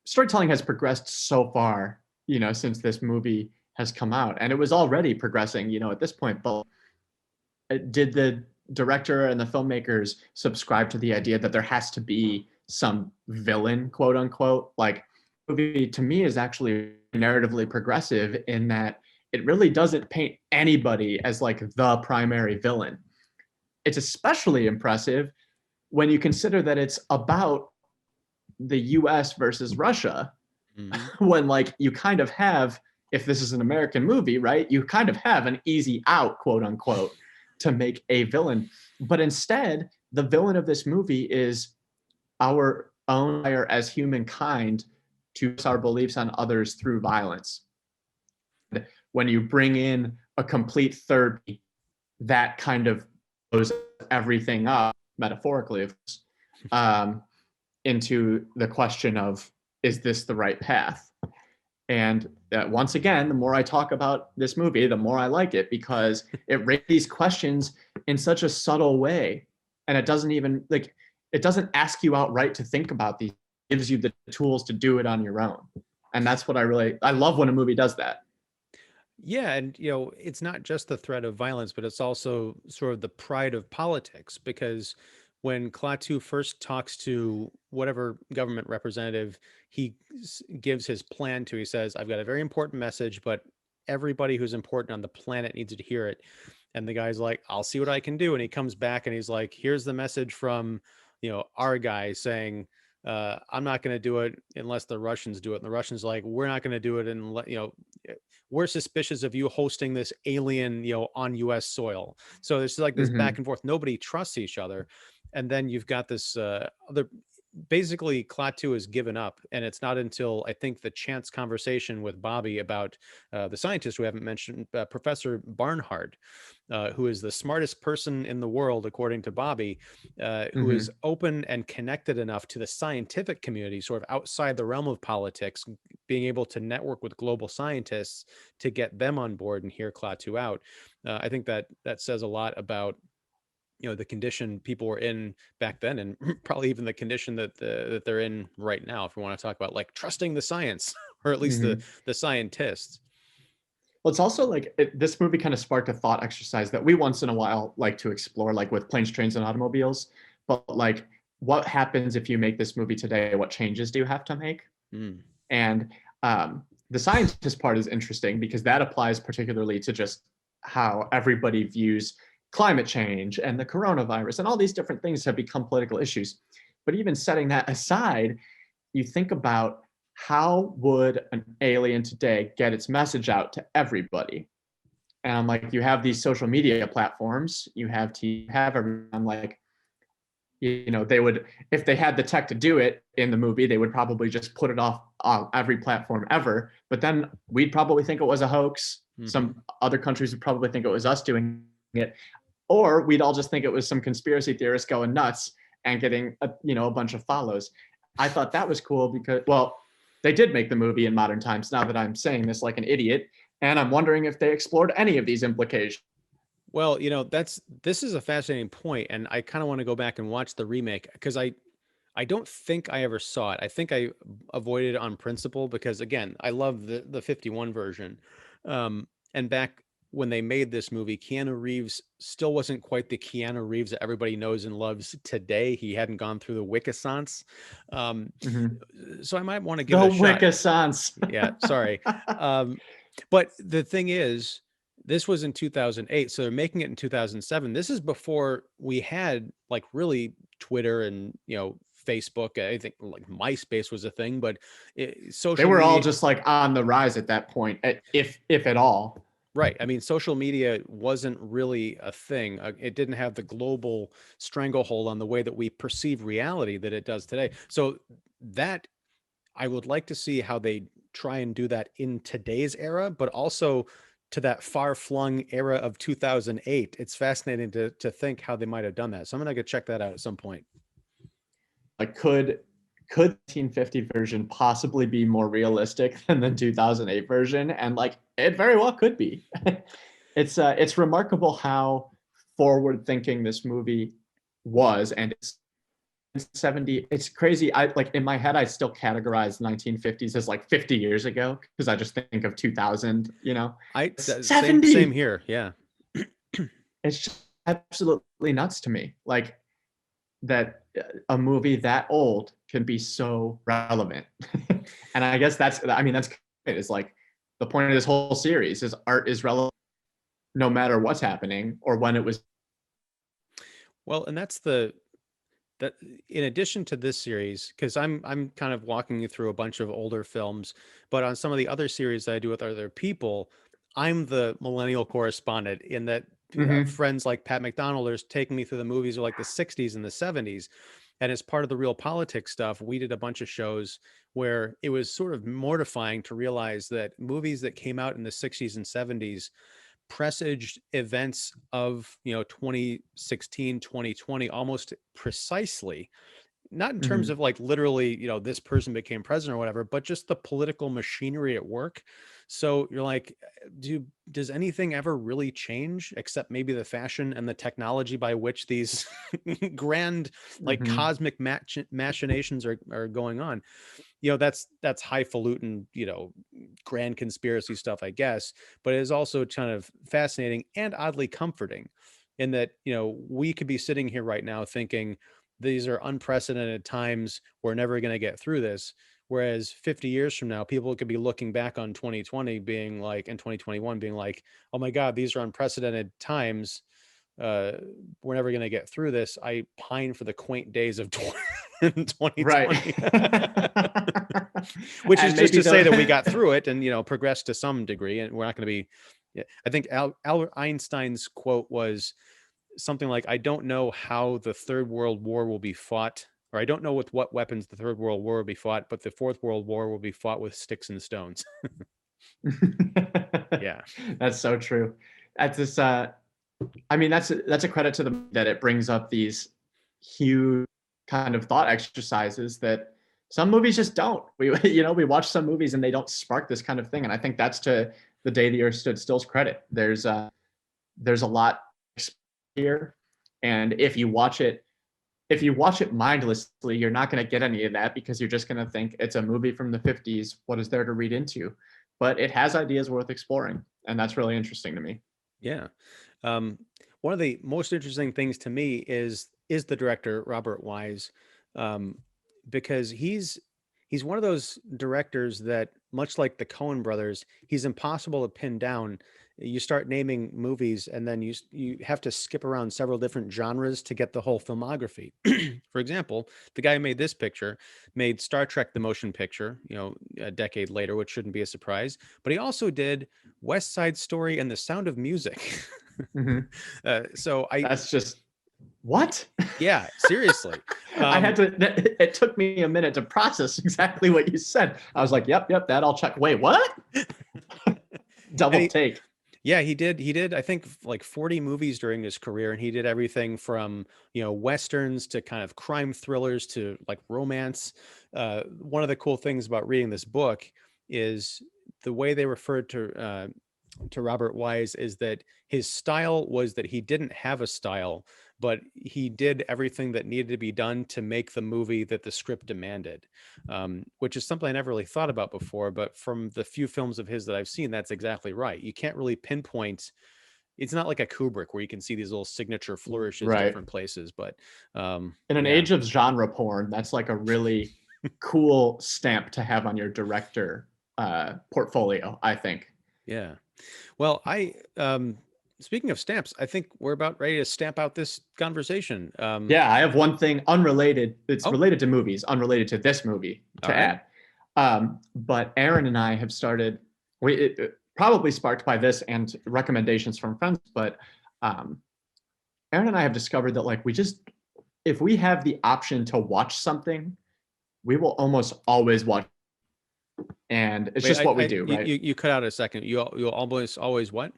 storytelling has progressed so far, you know, since this movie has come out, and it was already progressing, you know, at this point. But did the director and the filmmakers subscribe to the idea that there has to be some villain, quote unquote? Like, movie to me is actually narratively progressive in that it really doesn't paint anybody as like the primary villain. It's especially impressive when you consider that it's about the US versus Russia, when like you kind of have, if this is an American movie, right, you kind of have an easy out, quote unquote, to make a villain. But instead, the villain of this movie is our own desire as humankind to express our beliefs on others through violence. When you bring in a complete third, that kind of blows everything up, metaphorically, into the question of, is this the right path? And once again, the more I talk about this movie, the more I like it, because it raises these questions in such a subtle way. And it doesn't even like, it doesn't ask you outright to think about these, it gives you the tools to do it on your own. And that's what I love when a movie does that. Yeah, and you know, it's not just the threat of violence, but it's also sort of the pride of politics. Because when Klaatu first talks to whatever government representative he gives his plan to, he says, "I've got a very important message, but everybody who's important on the planet needs to hear it. And the guy's like, I'll see what I can do. And he comes back and he's like, here's the message from, our guy saying, I'm not going to do it unless the Russians do it. And the Russians are like, we're not going to do it. And, we're suspicious of you hosting this alien, on US soil. So there's like this Mm-hmm. back and forth. Nobody trusts each other. And then you've got this other, basically Klaatu is given up. And it's not until I think the chance conversation with Bobby about the scientist we haven't mentioned, Professor Barnhart, who is the smartest person in the world, according to Bobby, who Mm-hmm. is open and connected enough to the scientific community, sort of outside the realm of politics, being able to network with global scientists to get them on board and hear Klaatu out. I think that says a lot about the condition people were in back then, and probably even the condition that they're in right now, if we want to talk about like trusting the science or at least the Mm-hmm. the scientists. Well, it's also like this movie kind of sparked a thought exercise that we once in a while like to explore, like with planes, trains, and automobiles. But like, what happens if you make this movie today? What changes do you have to make? Mm. And the scientist part is interesting because that applies particularly to just how everybody views climate change and the coronavirus and all these different things have become political issues. But even setting that aside, you think about how would an alien today get its message out to everybody? And I'm like, you have these social media platforms, you have everyone like, they would, if they had the tech to do it in the movie, they would probably just put it off on every platform ever. But then we'd probably think it was a hoax. Mm-hmm. Some other countries would probably think it was us doing it, or we'd all just think it was some conspiracy theorist going nuts and getting a bunch of follows. I thought that was cool because, well, they did make the movie in modern times. Now that I'm saying this like an idiot, and I'm wondering if they explored any of these implications. Well, this is a fascinating point, and I kind of want to go back and watch the remake because I don't think I ever saw it. I think I avoided it on principle because again, I love the 51 version. And back when they made this movie, Keanu Reeves still wasn't quite the Keanu Reeves that everybody knows and loves today. He hadn't gone through the Wickessance. Mm-hmm. So I might want to give The it a shot. Wickessance. Yeah, sorry. But the thing is, this was in 2008, so they're making it in 2007. This is before we had like really Twitter and Facebook. I think like MySpace was a thing, but They social were all media, just like on the rise at that point, if at all. right? I mean, social media wasn't really a thing. It didn't have the global stranglehold on the way that we perceive reality that it does today. So that I would like to see how they try and do that in today's era, but also to that far-flung era of 2008. It's fascinating to think how they might have done that. So I'm gonna go check that out at some point. Like, could 1950 version possibly be more realistic than the 2008 version? And like, it very well could be. It's remarkable how forward thinking this movie was, and it's 70. It's crazy. I like, in my head I still categorize 1950s as like 50 years ago because I just think of 2000. Same here. Yeah. It's just absolutely nuts to me, like, that a movie that old can be so relevant. And I guess that's it. It's like the point of this whole series is art is relevant no matter what's happening or when it was. Well, and that in addition to this series, because I'm kind of walking you through a bunch of older films, but on some of the other series that I do with other people, I'm the millennial correspondent in that Mm-hmm. friends like Pat McDonald are taking me through the movies of like the 60s and the 70s. And as part of the real politics stuff, we did a bunch of shows where it was sort of mortifying to realize that movies that came out in the 60s and 70s presaged events of 2016 2020 almost precisely, not in terms Mm-hmm. of like literally this person became president or whatever, but just the political machinery at work. So you're like, does anything ever really change except maybe the fashion and the technology by which these grand like Mm-hmm. cosmic machinations are going on? That's highfalutin, grand conspiracy stuff, I guess, but it is also kind of fascinating and oddly comforting in that, we could be sitting here right now thinking these are unprecedented times. We're never going to get through this. Whereas 50 years from now, people could be looking back on 2020 being like, in 2021 being like, oh my God, these are unprecedented times. We're never going to get through this. I pine for the quaint days of 2020. Right. Which is And just maybe to say that we the got through it and, progressed to some degree. And we're not going to be, yeah, I think Albert Einstein's quote was something like, I don't know how the Third World War will be fought, or I don't know with what weapons the Third World War will be fought, but the Fourth World War will be fought with sticks and stones. Yeah. That's so true. That's this I mean, that's a credit to them that it brings up these huge kind of thought exercises that some movies just don't. We we watch some movies and they don't spark this kind of thing, and I think that's to The Day the Earth Stood Still's credit. There's a lot here, and if you watch it mindlessly, you're not going to get any of that because you're just going to think it's a movie from the 50s. What is there to read into? But it has ideas worth exploring, and that's really interesting to me. Yeah. One of the most interesting things to me is the director Robert Wise, because he's one of those directors that, much like the Coen brothers, he's impossible to pin down. You start naming movies, and then you have to skip around several different genres to get the whole filmography. For example, the guy who made this picture made Star Trek: The Motion Picture, a decade later, which shouldn't be a surprise. But he also did West Side Story and The Sound of Music. Mm-hmm. So that's just what? Yeah, seriously. I had to. It took me a minute to process exactly what you said. I was like, "Yep, that I'll check." Wait, what? Double take. Yeah, he did. I think like 40 movies during his career, and he did everything from westerns to kind of crime thrillers to like romance. One of the cool things about reading this book is the way they referred to Robert Wise is that his style was that he didn't have a style, but he did everything that needed to be done to make the movie that the script demanded, which is something I never really thought about before. But from the few films of his that I've seen, that's exactly right. You can't really pinpoint. It's not like a Kubrick where you can see these little signature flourishes Right. different places. But in an age of genre porn, that's like a really cool stamp to have on your director portfolio, I think. Yeah. Well, speaking of stamps, I think we're about ready to stamp out this conversation. Yeah, I have one thing unrelated. It's related to movies, unrelated to this movie to add. But Erin and I have started, probably sparked by this and recommendations from friends, but Erin and I have discovered that like if we have the option to watch something, we will almost always watch. And it's just what we do, right? You cut out a second. You'll always what?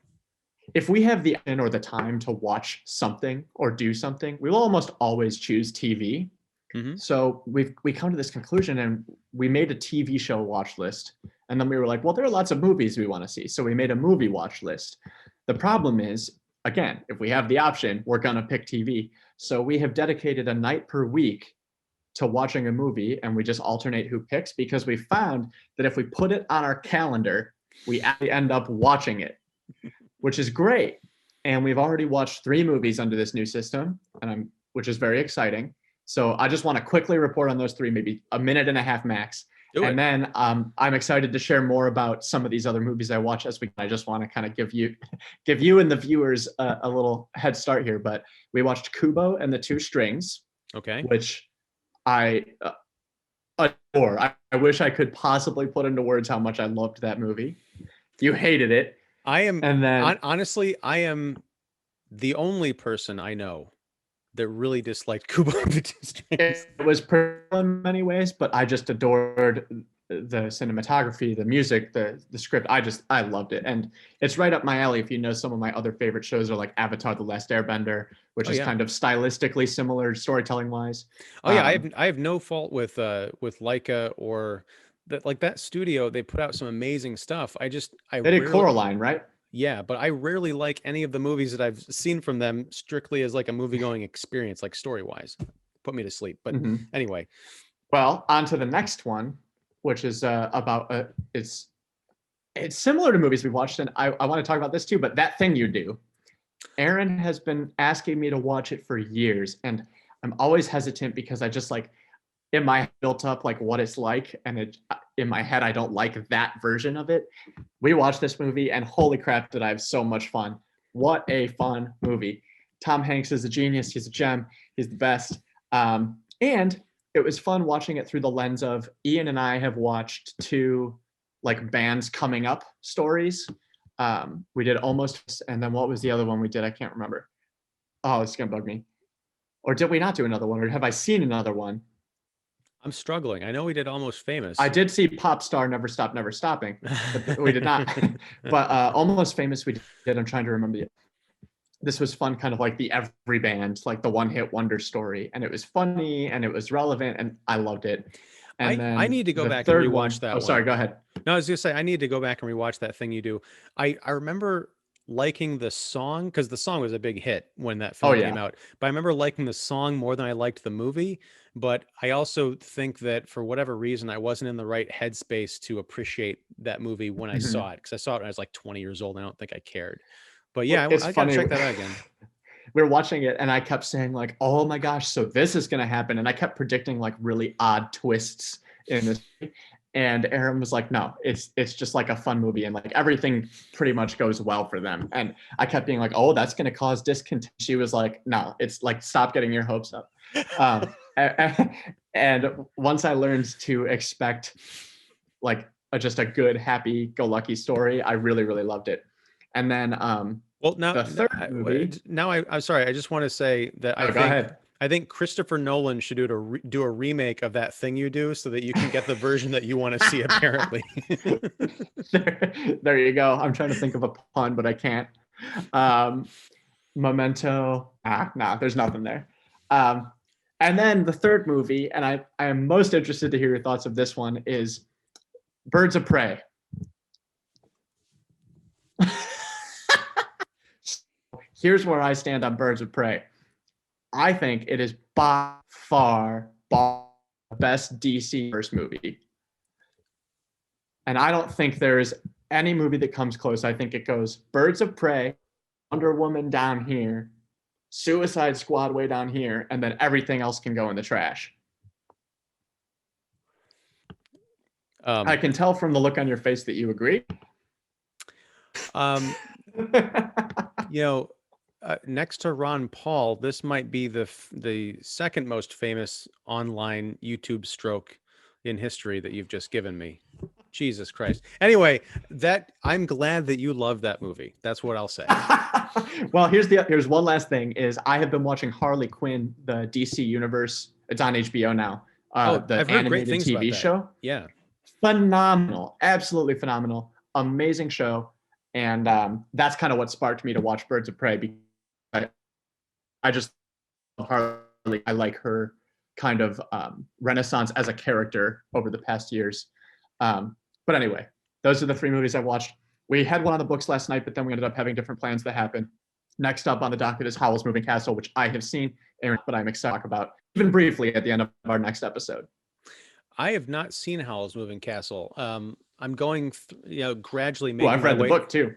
If we have the option or the time to watch something or do something, we will almost always choose TV. Mm-hmm. So we come to this conclusion, and we made a TV show watch list. And then we were like, well, there are lots of movies we want to see. So we made a movie watch list. The problem is, again, if we have the option, we're going to pick TV. So we have dedicated a night per week to watching a movie, and we just alternate who picks, because we found that if we put it on our calendar, we actually end up watching it, which is great. And we've already watched 3 movies under this new system, which is very exciting. So I just want to quickly report on those 3, maybe a minute and a half max. And then I'm excited to share more about some of these other movies I watch I just want to kind of give you and the viewers a little head start here. But we watched Kubo and the Two Strings, which I adore. I wish I could possibly put into words how much I loved that movie. You hated it. Honestly, I am the only person I know that really disliked Kubo and the Two Strings. It was personal in many ways, but I just adored the cinematography, the music, the script. I loved it. And it's right up my alley. If you know, some of my other favorite shows are like Avatar: The Last Airbender, which is kind of stylistically similar storytelling wise. I have no fault with Leica or that. Like that studio, they put out some amazing stuff. They did Coraline, right? Yeah, but I rarely like any of the movies that I've seen from them strictly as like a movie going experience, like story wise. Put me to sleep. But anyway. Well, on to the next one, which is about it's similar to movies we've watched, and I want to talk about this too. But That Thing You Do, Erin has been asking me to watch it for years, and I'm always hesitant because I just like in my built up like what it's like, and it in my head I don't like that version of it. We watched this movie, and holy crap, did I have so much fun! What a fun movie! Tom Hanks is a genius. He's a gem. He's the best. And it was fun watching it through the lens of Ian and I have watched two like bands coming up stories. We did Almost, and then what was the other one we did? I can't remember. Oh, it's gonna bug me. Or did we not do another one? Or have I seen another one? I'm struggling. I know we did Almost I Famous. did see Pop Star Never Stop Never Stopping, but we did not. But Almost Famous we did. I'm trying to remember it. This was fun, kind of like the every band, like the one hit wonder story, and it was funny and it was relevant, and I loved it. And I then need to go the back and third rewatch one, that oh, sorry, one. go ahead. No, I was gonna say I need to go back and rewatch that thing you do. I remember liking the song because the song was a big hit when that Oh film came yeah. out. But I remember liking the song more than I liked the movie. But I also think that for whatever reason, I wasn't in the right headspace to appreciate that movie when I Mm-hmm. saw it because I saw it when I was like 20 years old. And I don't think I cared. But Well, yeah, it's I got to funny. check that out again. We were watching it, and I kept saying like, "Oh my gosh, so this is gonna happen," and I kept predicting like really odd twists in this. And Erin was like, "No, it's just like a fun movie, and like everything pretty much goes well for them." And I kept being like, "Oh, that's gonna cause discontent." She was like, "No, it's like stop getting your hopes up." And once I learned to expect like just a good, happy-go-lucky story, I really, really loved it. And then Well, the third movie. now I'm sorry. I just want to say that Oh, go ahead. I think Christopher Nolan should do a remake of that thing you do so that you can get the version that you want to see. Apparently, There you go. I'm trying to think of a pun, but I can't. Um, Memento. Nah, there's nothing there. Um, and then the third movie, and I am most interested to hear your thoughts of this one, is Birds of Prey. Here's where I stand on Birds of Prey. I think it is by far the best DC first movie. And I don't think there's any movie that comes close. I think it goes Birds of Prey, Wonder Woman down here, Suicide Squad way down here, and then everything else can go in the trash. I can tell from the look on your face that you agree. um, you know, next to Ron Paul, this might be the second most famous online YouTube stroke in history that you've just given me. Jesus Christ. Anyway, that I'm glad that you love that movie. That's what I'll say. Well, here's one last thing is I have been watching Harley Quinn, the DC universe. It's on HBO now. The I've heard great animated things about TV that. show. Yeah. Phenomenal, absolutely phenomenal, amazing show. And that's kind of what sparked me to watch Birds of Prey, because I just love Harley. I like her kind of renaissance as a character over the past years. But anyway, those are the three movies I watched. We had one on the books last night, but then we ended up having different plans that happen. Next up on the docket is Howl's Moving Castle, which I have seen, Erin, but I'm excited to talk about even briefly at the end of our next episode. I have not seen Howl's Moving Castle. I'm going, gradually Well, making I've my read the way. book too.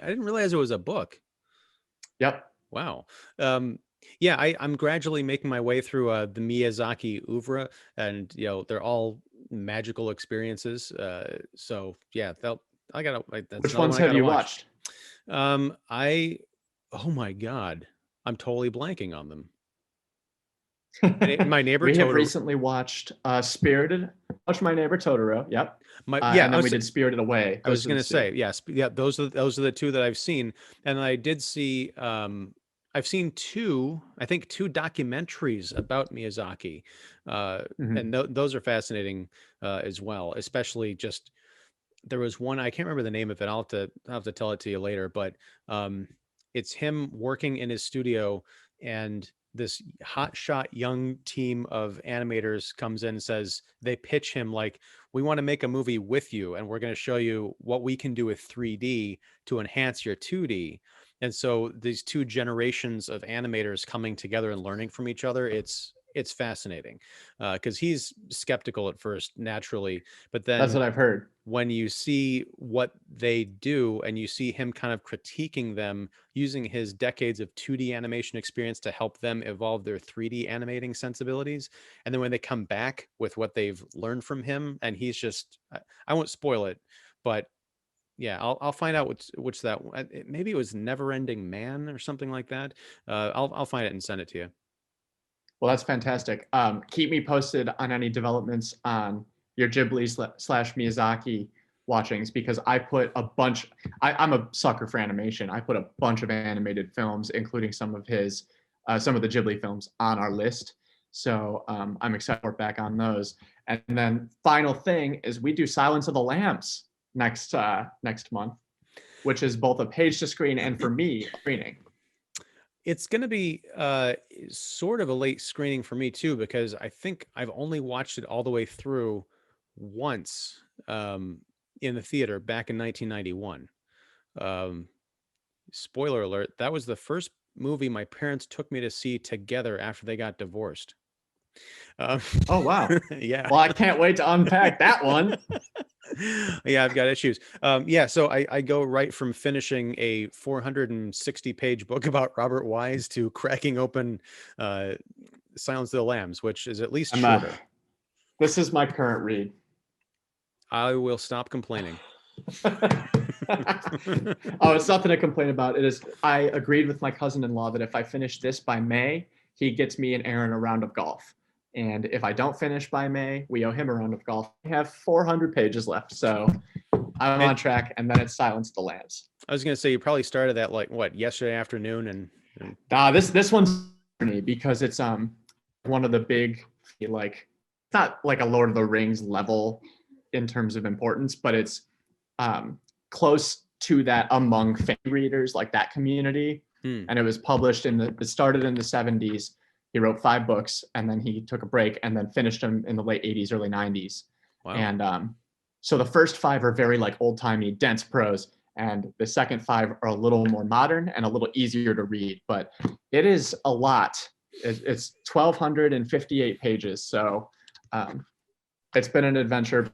I didn't realize it was a book. Yep. Wow. Yeah, I'm gradually making my way through the Miyazaki oeuvre, and they're all magical experiences. So yeah, that's Which another ones one I have gotta you watch. watched? I Oh my God, I'm totally blanking on them. My neighbor We have Totoro. recently watched Spirited. Watched My Neighbor Totoro. Yep. Yeah, And then we did Spirited Away. I was Those are the gonna two. say, yes, yeah, those are the two that I've seen, and I did see. I've seen I think two documentaries about Miyazaki, Mhm. and those are fascinating as well. Especially just there was one I can't remember the name of it. I'll have to tell it to you later, but it's him working in his studio, and this hotshot young team of animators comes in and says they pitch him like, we want to make a movie with you, and we're going to show you what we can do with 3D to enhance your 2D. And so these two generations of animators coming together and learning from each other, it's it's fascinating because he's skeptical at first, naturally, but That's then what I've heard. when you see what they do and you see him kind of critiquing them using his decades of 2D animation experience to help them evolve their 3D animating sensibilities, and then when they come back with what they've learned from him, and he's just, I won't spoil it, but yeah, I'll find out which that maybe it was Never Ending Man or something like that. I'll find it and send it to you. Well, that's fantastic. Keep me posted on any developments on your Ghibli slash Miyazaki watchings, because I put a bunch. I'm a sucker for animation. I put a bunch of animated films, including some of the Ghibli films, on our list. So I'm excited to work back on those. And then final thing is we do Silence of the Lambs next month, which is both a page to screen and for me a screening. It's going to be sort of a late screening for me too, because I think I've only watched it all the way through once in the theater back in 1991. Spoiler alert, that was the first movie my parents took me to see together after they got divorced. Oh, wow. Yeah. Well, I can't wait to unpack that one. Yeah, I've got issues. Yeah, so I go right from finishing a 460-page book about Robert Wise to cracking open Silence of the Lambs, which is at least shorter. This is my current read. I will stop complaining. Oh, it's nothing to complain about. It is. I agreed with my cousin-in-law that if I finish this by May, he gets me and Erin a round of golf. And if I don't finish by May, we owe him a round of golf. We have 400 pages left, so I'm on track. And then it's Silence of the Lambs. I was going to say, you probably started that like what, yesterday afternoon, and... This one's me because it's one of the big, like, it's not like a Lord of the Rings level in terms of importance, but it's close to that among fan readers, like that community. And it was published it started in the 70s. He wrote 5 books, and then he took a break and then finished them in the late 80s, early 90s. Wow. And so the first 5 are very like old-timey, dense prose, and the second 5 are a little more modern and a little easier to read. But it is a lot. It's 1,258 pages. So it's been an adventure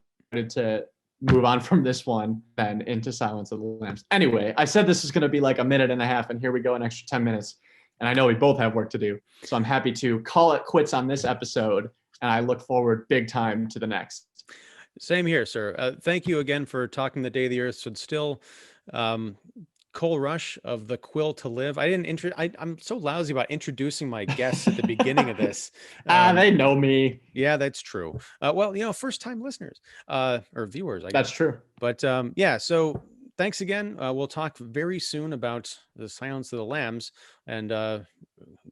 to move on from this one then into Silence of the Lambs. Anyway, I said this was going to be like a minute and a half, and here we go, an extra 10 minutes. And I know we both have work to do. So I'm happy to call it quits on this episode, and I look forward big time to the next. Same here, sir. Thank you again for talking The Day the Earth Stood Still. Cole Rush of The Quill to Live. I'm so lousy about introducing my guests at the beginning of this. They know me. Yeah, that's true. Well, first time listeners or viewers, I guess. That's true. But yeah, so thanks again. We'll talk very soon about the Silence of the Lambs, and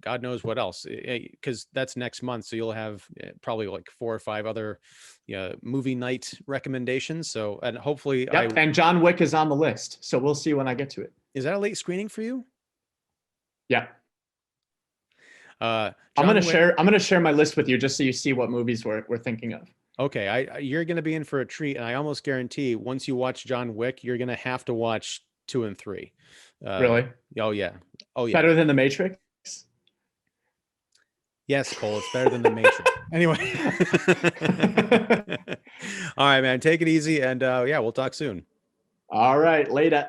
God knows what else, because that's next month. So you'll have probably like 4 or 5 other movie night recommendations. So, and hopefully, and John Wick is on the list. So we'll see when I get to it. Is that a late screening for you? Yeah. I'm gonna share my list with you just so you see what movies we're thinking of. Okay, you're gonna be in for a treat, and I almost guarantee once you watch John Wick, you're gonna have to watch 2 and 3. Really? Oh yeah. Oh yeah. Better than The Matrix? Yes, Cole, it's better than The Matrix. Anyway. All right, man. Take it easy, and yeah, we'll talk soon. All right, later.